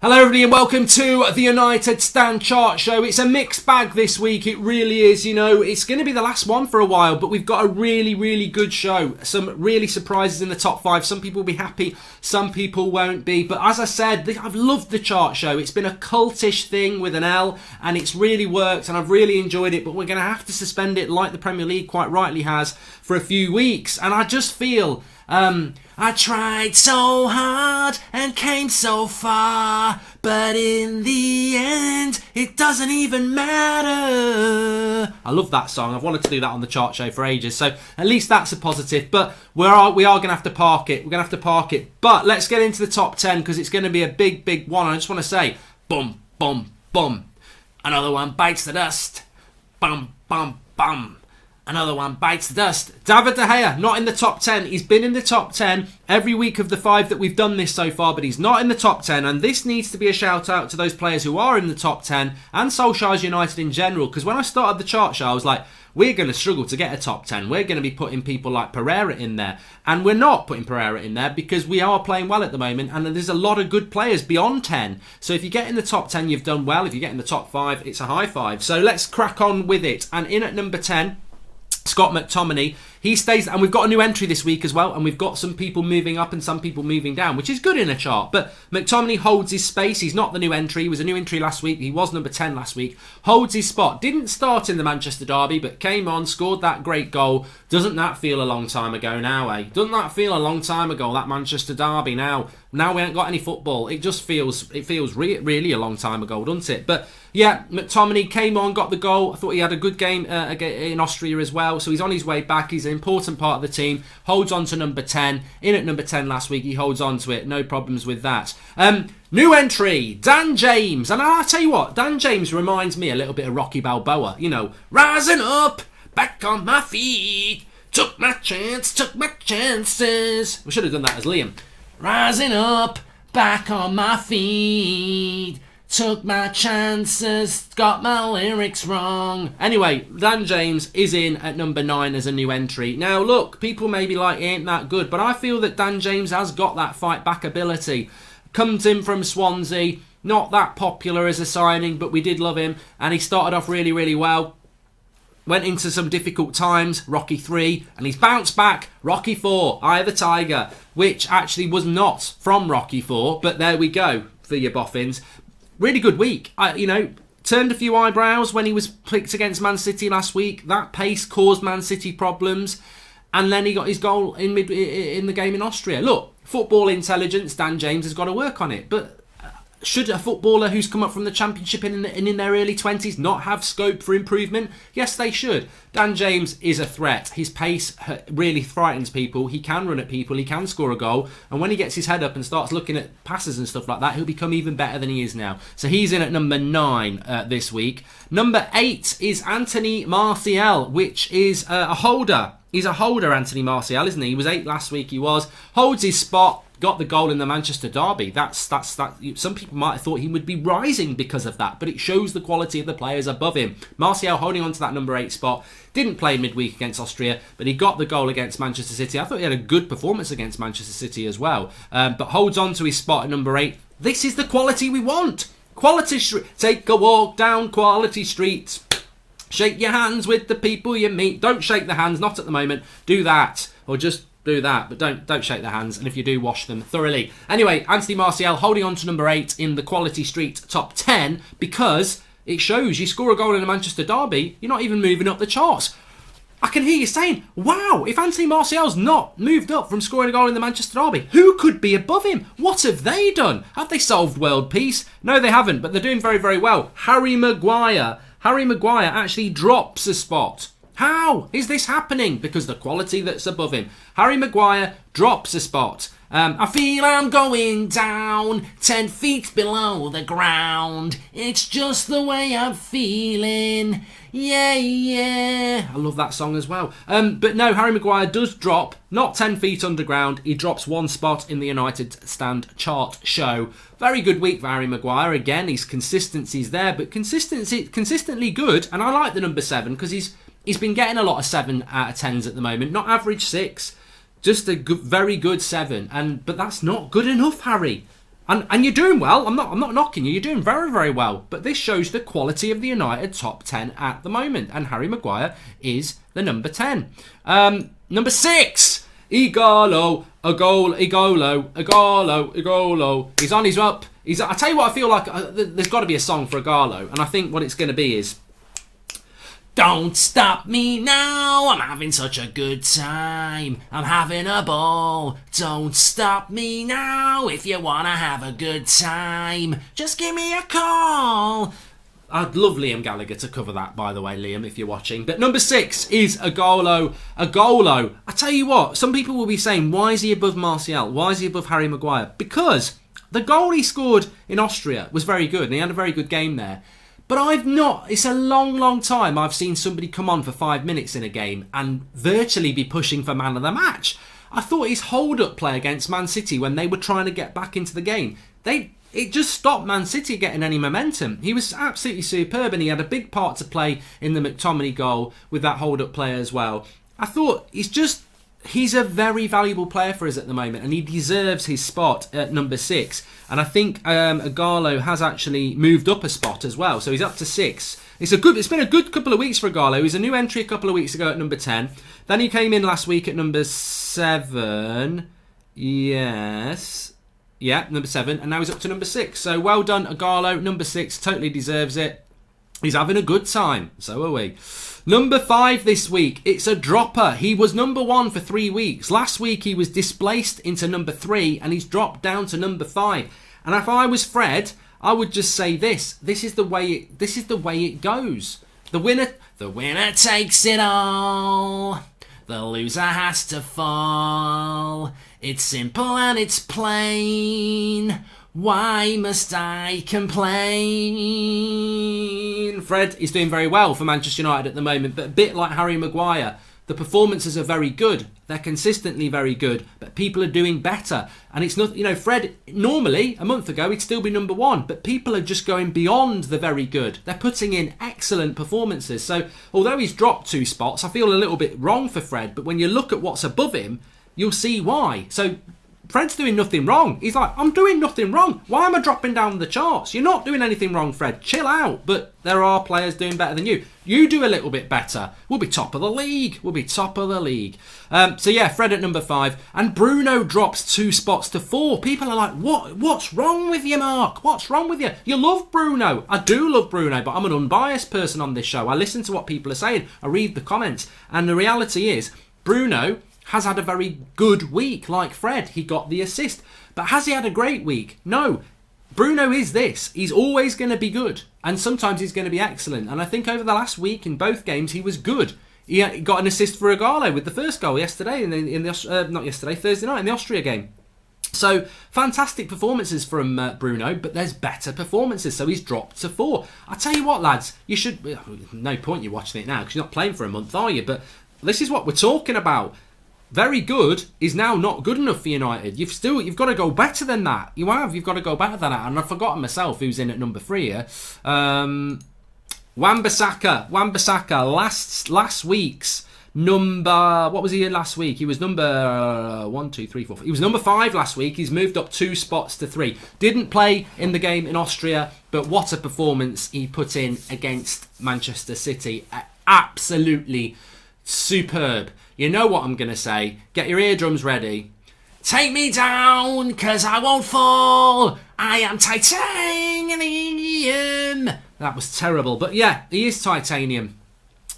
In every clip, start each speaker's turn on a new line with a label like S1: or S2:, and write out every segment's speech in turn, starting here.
S1: Hello everybody and welcome to the United Stand Chart Show. It's a mixed bag this week, it really is. You know, it's going to be the last one for a while, but we've got a really good show. Some really surprises in the top 5. Some people will be happy, some people won't be. But as I said, I've loved the chart show. It's been a cultish thing with an L and it's really worked and I've really enjoyed it. But we're going to have to suspend it, like the Premier League quite rightly has, for a few weeks. And I just feel... I tried so hard and came so far, but in the end, it doesn't even matter. I love that song. I've wanted to do that on the chart show for ages, so at least that's a positive. But we are going to have to park it. We're going to have to park it. But let's get into the top 10 because it's going to be a big one. I just want to say, bum, bum, bum. Another one bites the dust. Bum, bum, bum. Another one bites the dust. David De Gea, not in the top 10. He's been in the top 10 every week of the 5 that we've done this so far, but he's not in the top 10. And this needs to be a shout out to those players who are in the top 10 and Solskjaer's United in general. Because when I started the chart show, I was like, we're going to struggle to get a top 10. We're going to be putting people like Pereira in there. And we're not putting Pereira in there because we are playing well at the moment. And there's a lot of good players beyond 10. So if you get in the top 10, you've done well. If you get in the top 5, it's a high five. So let's crack on with it. And in at number 10... Scott McTominay, he stays, and we've got a new entry this week as well, and we've got some people moving up and some people moving down, which is good in a chart. But McTominay holds his space. He's not the new entry. He was a new entry last week. He was number 10 last week. Holds his spot. Didn't start in the Manchester derby, but came on, scored that great goal. Doesn't that feel a long time ago now, eh? Doesn't that feel a long time ago, that Manchester derby now? Now we ain't got any football. It just feels really a long time ago, doesn't it? But yeah, McTominay came on, got the goal. I thought he had a good game in Austria as well. So he's on his way back. He's an important part of the team. Holds on to number 10. In at number 10 last week, he holds on to it. No problems with that. New entry, Dan James. And I'll tell you what, Dan James reminds me a little bit of Rocky Balboa. You know, rising up, back on my feet. Took my chances. We should have done that as Liam. Rising up, back on my feet. Took my chances, got my lyrics wrong. Anyway, Dan James is in at number 9 as a new entry. Now, look, people may be like, he ain't that good, but I feel that Dan James has got that fight-back ability. Comes in from Swansea, not that popular as a signing, but we did love him, and he started off really well. Went into some difficult times, Rocky 3, and he's bounced back, Rocky 4, Eye of the Tiger, which actually was not from Rocky 4, but there we go for your boffins. Really good week. Turned a few eyebrows when he was picked against Man City last week. That pace caused Man City problems, and then he got his goal in the game in Austria. Look, football intelligence, Dan James has got to work on it, but should a footballer who's come up from the Championship and in their early 20s not have scope for improvement? Yes, they should. Dan James is a threat. His pace really frightens people. He can run at people. He can score a goal. And when he gets his head up and starts looking at passes and stuff like that, he'll become even better than he is now. So he's in at number 9 this week. Number 8 is Anthony Martial, which is a holder. He's a holder, Anthony Martial, isn't he? He was 8 last week. He holds his spot. Got the goal in the Manchester derby. That's that. Some people might have thought he would be rising because of that, but it shows the quality of the players above him. Martial holding on to that number 8 spot. Didn't play midweek against Austria, but he got the goal against Manchester City. I thought he had a good performance against Manchester City as well, but holds on to his spot at number 8. This is the quality we want. Quality street. Take a walk down quality streets. Shake your hands with the people you meet. Don't shake the hands, not at the moment. Do that, or just do that, but don't shake their hands, and if you do, wash them thoroughly. Anyway, Anthony Martial holding on to number 8 in the Quality Street top 10 because it shows you score a goal in a Manchester derby, you're not even moving up the charts. I can hear you saying, wow, if Anthony Martial's not moved up from scoring a goal in the Manchester derby, who could be above him? What have they done? Have they solved world peace? No, they haven't, but they're doing very well. Harry Maguire actually drops a spot. How is this happening? Because the quality that's above him. Harry Maguire drops a spot. I feel I'm going down 10 feet below the ground. It's just the way I'm feeling. Yeah. I love that song as well. But no, Harry Maguire does drop, not 10 feet underground. He drops 1 spot in the United Stand Chart Show. Very good week for Harry Maguire. Again, his consistency's there, but consistently good. And I like the number 7 because he's been getting a lot of 7 out of 10s at the moment. Not average 6, just a very good 7. But that's not good enough, Harry. And you're doing well. I'm not knocking you. You're doing very, very well. But this shows the quality of the United top 10 at the moment. And Harry Maguire is the number 10. Number 6. Garlow. He's on his up. I tell you what, I feel like there's got to be a song for Garlow. And I think what it's going to be is... Don't stop me now, I'm having such a good time. I'm having a ball. Don't stop me now if you want to have a good time. Just give me a call. I'd love Liam Gallagher to cover that, by the way, Liam, if you're watching. But number 6 is Garlow. I tell you what, some people will be saying, why is he above Martial? Why is he above Harry Maguire? Because the goal he scored in Austria was very good, and he had a very good game there. But it's a long, long time I've seen somebody come on for 5 minutes in a game and virtually be pushing for man of the match. I thought his hold-up play against Man City when they were trying to get back into the game, it just stopped Man City getting any momentum. He was absolutely superb, and he had a big part to play in the McTominay goal with that hold-up play as well. I thought he's a very valuable player for us at the moment, and he deserves his spot at number 6. And I think Garlow has actually moved up a spot as well, so he's up to 6. It's been a good couple of weeks for Garlow. He was a new entry a couple of weeks ago at number 10. Then he came in last week at number 7. Yes. Yeah, number 7. And now he's up to number 6. So well done, Garlow. Number 6, totally deserves it. He's having a good time. So are we. Number 5 this week, it's a dropper. He was number 1 for 3 weeks. Last week he was displaced into number 3 and he's dropped down to number 5. And if I was Fred, I would just say this. This is the way it goes. The winner takes it all. The loser has to fall. It's simple and it's plain. Why must I complain? Fred is doing very well for Manchester United at the moment, but a bit like Harry Maguire, the performances are very good. They're consistently very good, but people are doing better. And it's not, Fred, normally, a month ago, he'd still be number 1, but people are just going beyond the very good. They're putting in excellent performances. So, although he's dropped 2 spots, I feel a little bit wrong for Fred, but when you look at what's above him, you'll see why. So, Fred's doing nothing wrong. He's like, I'm doing nothing wrong. Why am I dropping down the charts? You're not doing anything wrong, Fred. Chill out. But there are players doing better than you. You do a little bit better. We'll be top of the league. So yeah, Fred at number 5. And Bruno drops 2 spots to 4. People are like, what's wrong with you, Mark? What's wrong with you? You love Bruno. I do love Bruno, but I'm an unbiased person on this show. I listen to what people are saying. I read the comments. And the reality is, Bruno has had a very good week, like Fred. He got the assist. But has he had a great week? No. Bruno is this. He's always going to be good. And sometimes he's going to be excellent. And I think over the last week in both games, he was good. He got an assist for Garlow with the first goal yesterday, Thursday night in the Austria game. So, fantastic performances from Bruno, but there's better performances, so he's dropped to 4. I tell you what, lads, you should... No point you watching it now, because you're not playing for a month, are you? But this is what we're talking about. Very good is now not good enough for United. You've got to go better than that. You've got to go better than that. And I've forgotten myself who's in at number 3 here. Wamba-Saka, last week's number... What was he in last week? He was number 1, 2, 3, 4. He was number 5 last week. He's moved up 2 spots to 3. Didn't play in the game in Austria, but what a performance he put in against Manchester City. Absolutely superb. You know what I'm going to say. Get your eardrums ready. Take me down, 'cause I won't fall. I am titanium. That was terrible. But yeah, he is titanium.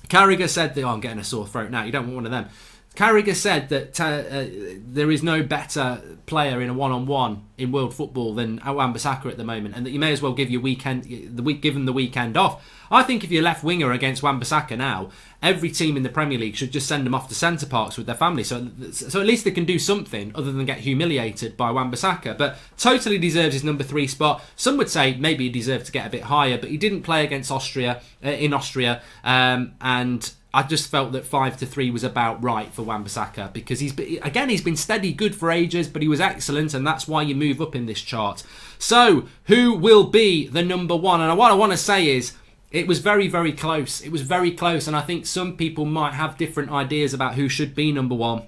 S1: Carragher said that... I'm getting a sore throat now. You don't want one of them. Carragher said that there is no better player in a one-on-one in world football than Wamba-Saka at the moment, and that you may as well give give him the weekend off. I think if you're left winger against Wamba-Saka now, every team in the Premier League should just send them off to centre parks with their family, so at least they can do something other than get humiliated by Wamba-Saka. But totally deserves his number 3 spot. Some would say maybe he deserved to get a bit higher, but he didn't play against Austria, and I just felt that 5-3 was about right for Wamba-Saka, because he's been steady good for ages, but he was excellent, and that's why you move up in this chart. So, who will be the number 1? And what I want to say is, it was very, very close. It was very close, and I think some people might have different ideas about who should be number 1.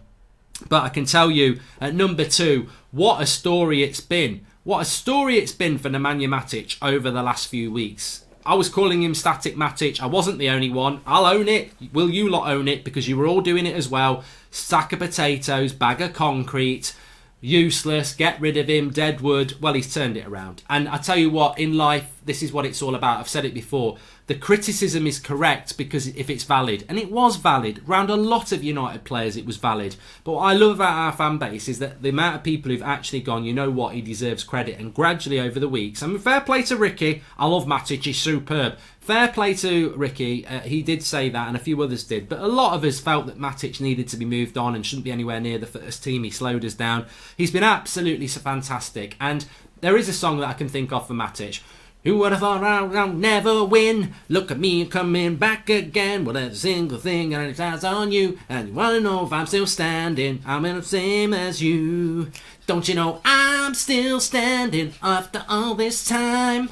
S1: But I can tell you, at number 2, what a story it's been. What a story it's been for Nemanja Matic over the last few weeks. I was calling him Static Matic. I wasn't the only one. I'll own it. Will you lot own it? Because you were all doing it as well. Sack of potatoes, bag of concrete, useless, get rid of him, dead wood. Well, he's turned it around. And I tell you what, in life, this is what it's all about. I've said it before. The criticism is correct because if it's valid, and it was valid, around a lot of United players it was valid. But what I love about our fan base is that the amount of people who've actually gone, you know what, he deserves credit. And gradually over the weeks, I mean, fair play to Ricky. I love Matic, he's superb. Fair play to Ricky, he did say that and a few others did. But a lot of us felt that Matic needed to be moved on and shouldn't be anywhere near the first team. He slowed us down. He's been absolutely fantastic. And there is a song that I can think of for Matic. Who would have thought I'll never win? Look at me coming back again. Well, there's a single thing and it's eyes on you. And you want to know if I'm still standing. I'm in the same as you. Don't you know I'm still standing after all this time?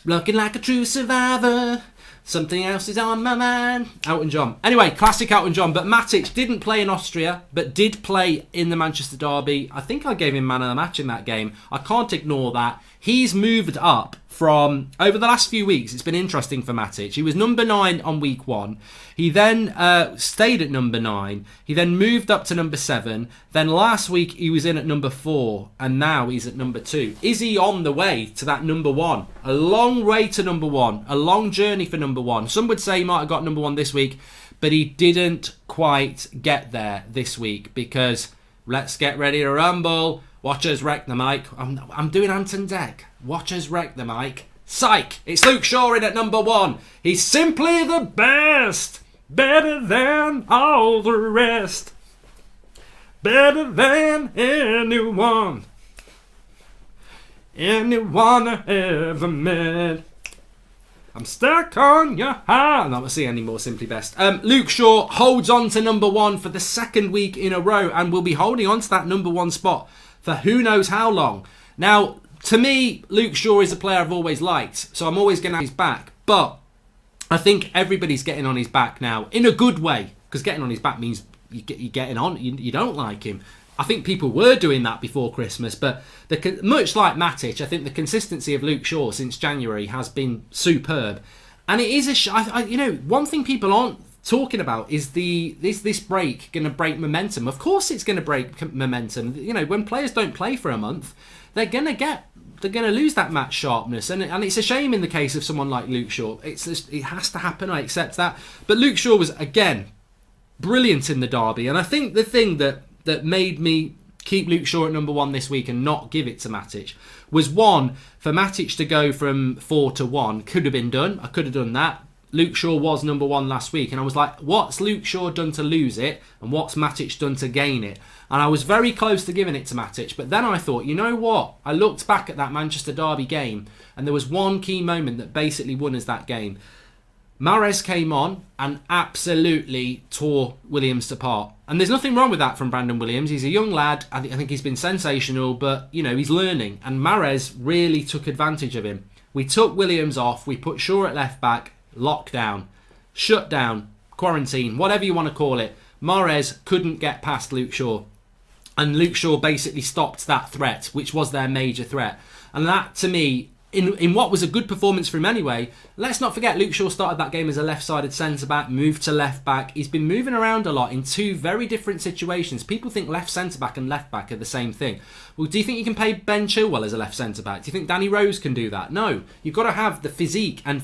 S1: Looking like a true survivor. Something else is on my mind. Elton John. Anyway, classic Elton John. But Matic didn't play in Austria, but did play in the Manchester derby. I think I gave him man of the match in that game. I can't ignore that. He's moved up from, over the last few weeks, it's been interesting for Matic. He was number 9 on week 1. He then stayed at number 9. He then moved up to number 7. Then last week he was in at number 4. And now he's at number 2. Is he on the way to that number 1? A long way to number 1. A long journey for number 1. Some would say he might have got number 1 this week. But he didn't quite get there this week. Because let's get ready to rumble. Watch us wreck the mic. I'm doing Anton Deck. Watch us wreck the mic. Psych! It's Luke Shaw in at number 1. He's simply the best. Better than all the rest. Better than anyone. Anyone I ever met. I'm stuck on your heart. I'm not seeing any more Simply Best. Luke Shaw holds on to number 1 for the second week in a row and will be holding on to that number 1 spot for who knows how long. Now, to me, Luke Shaw is a player I've always liked, so I'm always going to have his back. But I think everybody's getting on his back now, in a good way, because getting on his back means you're getting on, you don't like him. I think people were doing that before Christmas, but much like Matic, I think the consistency of Luke Shaw since January has been superb. And it is one thing people aren't talking about is this break going to break momentum. Of course it's going to break momentum. You know, when players don't play for a month, they're going to lose that match sharpness, and it's a shame in the case of someone like Luke Shaw. It has to happen, I accept that. But Luke Shaw was, again, brilliant in the derby, and I think the thing that made me keep Luke Shaw at number 1 this week and not give it to Matic was, one, for Matic to go from 4 to 1 could have been done. I could have done that. Luke Shaw was number 1 last week, and I was like, what's Luke Shaw done to lose it, and what's Matic done to gain it? And I was very close to giving it to Matic, but then I thought, you know what? I looked back at that Manchester derby game, and there was one key moment that basically won us that game. Mahrez came on and absolutely tore Williams apart. And there's nothing wrong with that from Brandon Williams. He's a young lad. I think he's been sensational, but, you know, he's learning. And Mahrez really took advantage of him. We took Williams off. We put Shaw at left back. Lockdown, shut down, quarantine, whatever you want to call it. Mahrez couldn't get past Luke Shaw. And Luke Shaw basically stopped that threat, which was their major threat. And that, to me, in what was a good performance for him anyway, let's not forget Luke Shaw started that game as a left-sided centre-back, moved to left-back. He's been moving around a lot in 2 very different situations. People think left centre-back and left-back are the same thing. Well, do you think you can play Ben Chilwell as a left centre-back? Do you think Danny Rose can do that? No. You've got to have the physique and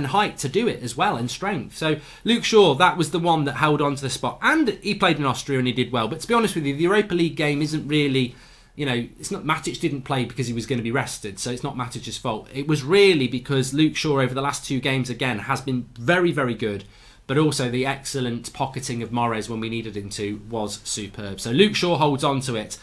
S1: height to do it as well, and strength. So Luke Shaw, that was the one that held on to the spot. And he played in Austria and he did well. But to be honest with you, the Europa League game isn't really... You know, it's not Matic didn't play because he was going to be rested, so it's not Matic's fault. It was really because Luke Shaw over the last 2 games again has been very, very good, but also the excellent pocketing of Mahrez when we needed him to was superb. So Luke Shaw holds on to it.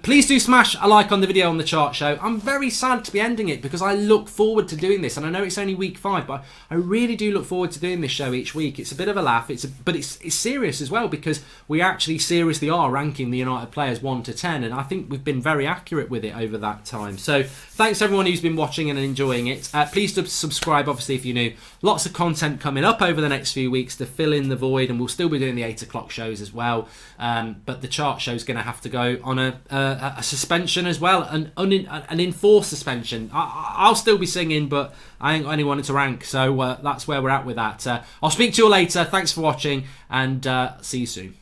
S1: Please do smash a like on the video on the chart show. I'm very sad to be ending it because I look forward to doing this, and I know it's only week 5, but I really do look forward to doing this show each week. It's a bit of a laugh, but it's serious as well because we actually seriously are ranking the United players 1 to 10, and I think we've been very accurate with it over that time. So thanks everyone who's been watching and enjoying it. Please do subscribe, obviously, if you're new. Lots of content coming up over the next few weeks to fill in the void, and we'll still be doing the 8 o'clock shows as well. But the chart show's going to have to go on a a suspension as well, an enforced suspension. I'll still be singing, but I ain't got anyone to rank, so that's where we're at with that. I'll speak to you all later. Thanks for watching, and see you soon.